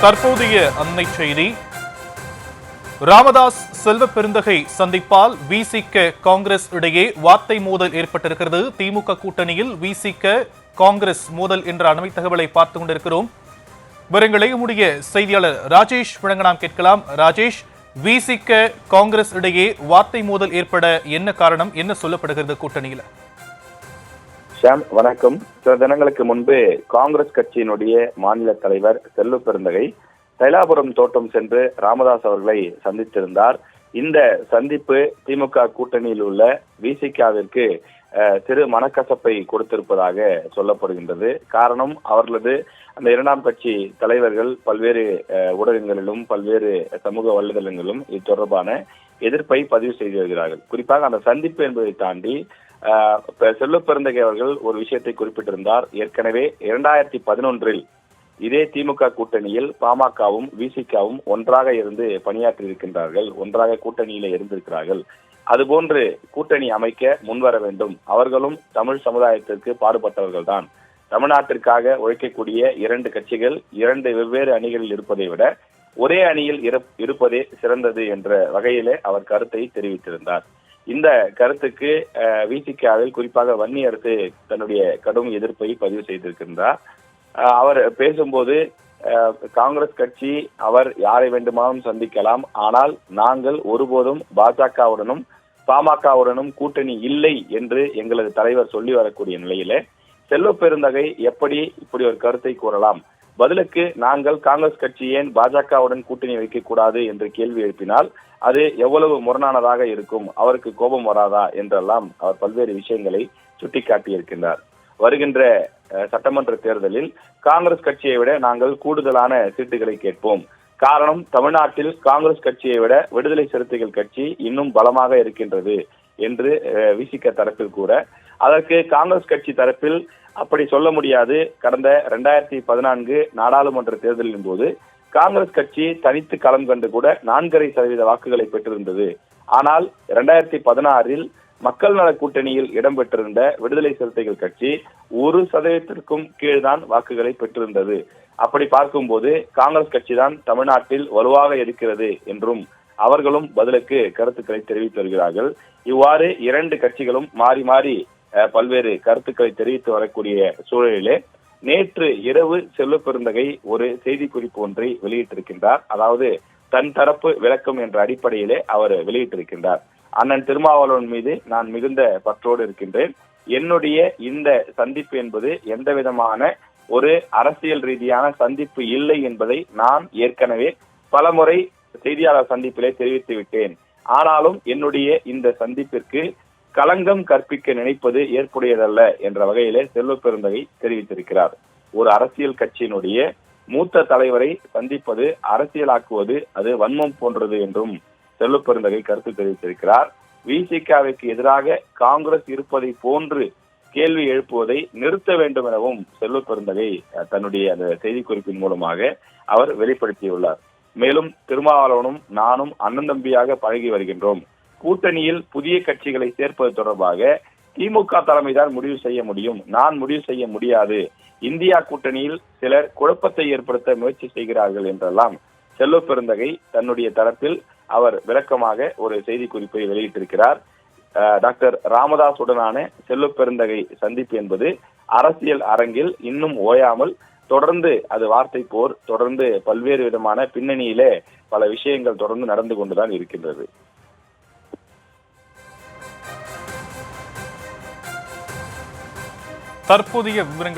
தற்போதைய அண்மை செய்தி. ராமதாஸ் செல்வ பெருந்தகை சந்திப்பால் விசிக காங்கிரஸ் இடையே வார்த்தை மோதல் ஏற்பட்டிருக்கிறது. திமுக கூட்டணியில் விசிக காங்கிரஸ் மோதல் என்ற அண்மை தகவலை பார்த்துக் கொண்டிருக்கிறோம். விவரங்களை நம்முடைய செய்தியாளர் ராஜேஷ் வழங்க நாம் கேட்கலாம். ராஜேஷ், விசிக காங்கிரஸ் இடையே வார்த்தை மோதல் ஏற்பட என்ன காரணம், என்ன சொல்லப்படுகிறது கூட்டணியில? ஷாம், வணக்கம். சில தினங்களுக்கு முன்பு காங்கிரஸ் கட்சியினுடைய மாநில தலைவர் செல்வ பெருந்தகை தைலாபுரம் தோட்டம் சென்று ராமதாஸ் அவர்களை சந்தித்திருந்தார். இந்த சந்திப்பு திமுக கூட்டணியில் உள்ள விசிகாவிற்கு சிறு மனக்கசப்பை கொடுத்திருப்பதாக சொல்லப்படுகின்றது. காரணம், அவர்களது அந்த இரண்டாம் கட்சி தலைவர்கள் பல்வேறு ஊடகங்களிலும் பல்வேறு சமூக வலைதளங்களிலும் இது தொடர்பான எதிர்ப்பை பதிவு செய்து வருகிறார்கள். குறிப்பாக அந்த சந்திப்பு என்பதை தாண்டி செல்வ பெருந்தகை அவர்கள் ஒரு விஷயத்தை குறிப்பிட்டிருந்தார். ஏற்கனவே 2011 இதே திமுக கூட்டணியில் பாமகவும் விசிகாவும் ஒன்றாக இருந்து பணியாற்றி இருக்கின்றார்கள், ஒன்றாக கூட்டணியில இருந்திருக்கிறார்கள். அதுபோன்று கூட்டணி அமைக்க முன்வர வேண்டும். அவர்களும் தமிழ் சமுதாயத்திற்கு பாடுபட்டவர்கள் தான். தமிழ்நாட்டிற்காக உழைக்கக்கூடிய இரண்டு கட்சிகள் இரண்டு வெவ்வேறு அணிகளில் இருப்பதை விட ஒரே அணியில் இருப்பதே சிறந்தது என்ற வகையிலே அவர் கருத்தை தெரிவித்திருந்தார். இந்த கருத்துக்கு விசிகாவில் குறிப்பாக வன்னி அரசு தன்னுடைய கடும் எதிர்ப்பை பதிவு செய்திருக்கின்றார். அவர் பேசும்போது காங்கிரஸ் கட்சி அவர் யாரை வேண்டுமானாலும் சந்திக்கலாம், ஆனால் நாங்கள் ஒருபோதும் பாஜகவுடனும் பாமகவுடனும் கூட்டணி இல்லை என்று எங்களது தலைவர் சொல்லி வரக்கூடிய நிலையில செல்வ பெருந்தகை எப்படி இப்படி ஒரு கருத்தை கூறலாம்? பதிலுக்கு நாங்கள் காங்கிரஸ் கட்சி ஏன் பாஜகவுடன் கூட்டணி வைக்க கூடாது என்று கேள்வி எழுப்பினால் அது எவ்வளவு முரணானதாக இருக்கும், அவருக்கு கோபம் வராதா என்றெல்லாம் அவர் பல்வேறு விஷயங்களை சுட்டிக்காட்டியிருக்கின்றார். வருகின்ற சட்டமன்ற தேர்தலில் காங்கிரஸ் கட்சியை விட நாங்கள் கூடுதலான சீட்டுகளை கேட்போம். காரணம், தமிழ்நாட்டில் காங்கிரஸ் கட்சியை விட விடுதலை சிறுத்தைகள் கட்சி இன்னும் பலமாக இருக்கின்றது என்று விசிக தரப்பில் கூற, அதற்கு காங்கிரஸ் கட்சி தரப்பில் அப்படி சொல்ல முடியாது. கடந்த 2014 நாடாளுமன்ற தேர்தலின் போது காங்கிரஸ் கட்சி தனித்து களம் கண்டு கூட 4.5% வாக்குகளை பெற்றிருந்தது. ஆனால் 2016 மக்கள் நல கூட்டணியில் இடம்பெற்றிருந்த விடுதலை சிறுத்தைகள் கட்சி 1% கீழ்தான் வாக்குகளை பெற்றிருந்தது. அப்படி பார்க்கும்போது காங்கிரஸ் கட்சி தான் தமிழ்நாட்டில் வலுவாக இருக்கிறது என்றும் அவர்களும் பதிலுக்கு கருத்துக்களை தெரிவித்து வருகிறார்கள். இவ்வாறு இரண்டு கட்சிகளும் மாறி மாறி பல்வேறு கருத்துக்களை தெரிவித்து வரக்கூடிய சூழலிலே நேற்று இரவு செல்வ பெருந்தகை ஒரு செய்தி குறிப்பு ஒன்றை வெளியிட்டிருக்கின்றார். அதாவது தன் தரப்பு விளக்கம் என்ற அடிப்படையிலே அவர் வெளியிட்டிருக்கின்றார். அண்ணன் திருமாவளவன் மீது நான் மிகுந்த பற்றோடு இருக்கின்றேன். என்னுடைய இந்த சந்திப்பு என்பது எந்த விதமான ஒரு அரசியல் ரீதியான சந்திப்பு இல்லை என்பதை நான் ஏற்கனவே பலமுறை செய்தியாளர் சந்திப்பிலே தெரிவித்து விட்டேன். ஆனாலும் என்னுடைய இந்த சந்திப்பிற்கு களங்கம் கற்பிக்க நினைப்பது ஏற்புடையதல்ல என்ற வகையிலே செல்வ பெருந்தகை தெரிவித்திருக்கிறார். ஒரு அரசியல் கட்சியினுடைய மூத்த தலைவரை சந்திப்பது அரசியலாக்குவது அது வன்மம் போன்றது என்றும் செல்வ பெருந்தகை கருத்து தெரிவித்திருக்கிறார். விசிகாவுக்கு எதிராக காங்கிரஸ் இருப்பதை போன்று கேள்வி எழுப்புவதை நிறுத்த வேண்டும் எனவும் செல்வ பெருந்தகை தன்னுடைய அந்த செய்திக்குறிப்பின் மூலமாக அவர் வெளிப்படுத்தியுள்ளார். மேலும் திருமாவளவனும் நானும் அண்ணன் தம்பியாக பழகி வருகின்றோம். கூட்டணியில் புதிய கட்சிகளை சேர்ப்பது தொடர்பாக திமுக தலைமைதான் முடிவு செய்ய முடியும், நான் முடிவு செய்ய முடியாது. இந்தியா கூட்டணியில் சிலர் குழப்பத்தை ஏற்படுத்த முயற்சி செய்கிறார்கள் என்றெல்லாம் செல்வ பெருந்தகை தன்னுடைய தரப்பில் அவர் விளக்கமாக ஒரு செய்தி குறிப்பை வெளியிட்டிருக்கிறார். டாக்டர் ராமதாஸ் உடனான செல்வ பெருந்தகை சந்திப்பு என்பது அரசியல் அரங்கில் இன்னும் ஓயாமல் தொடர்ந்து அது வார்த்தை போர், தொடர்ந்து பல்வேறு விதமான பின்னணியிலே பல விஷயங்கள் தொடர்ந்து நடந்து கொண்டுதான் இருக்கின்றது. தற்போதைய விவரங்கள்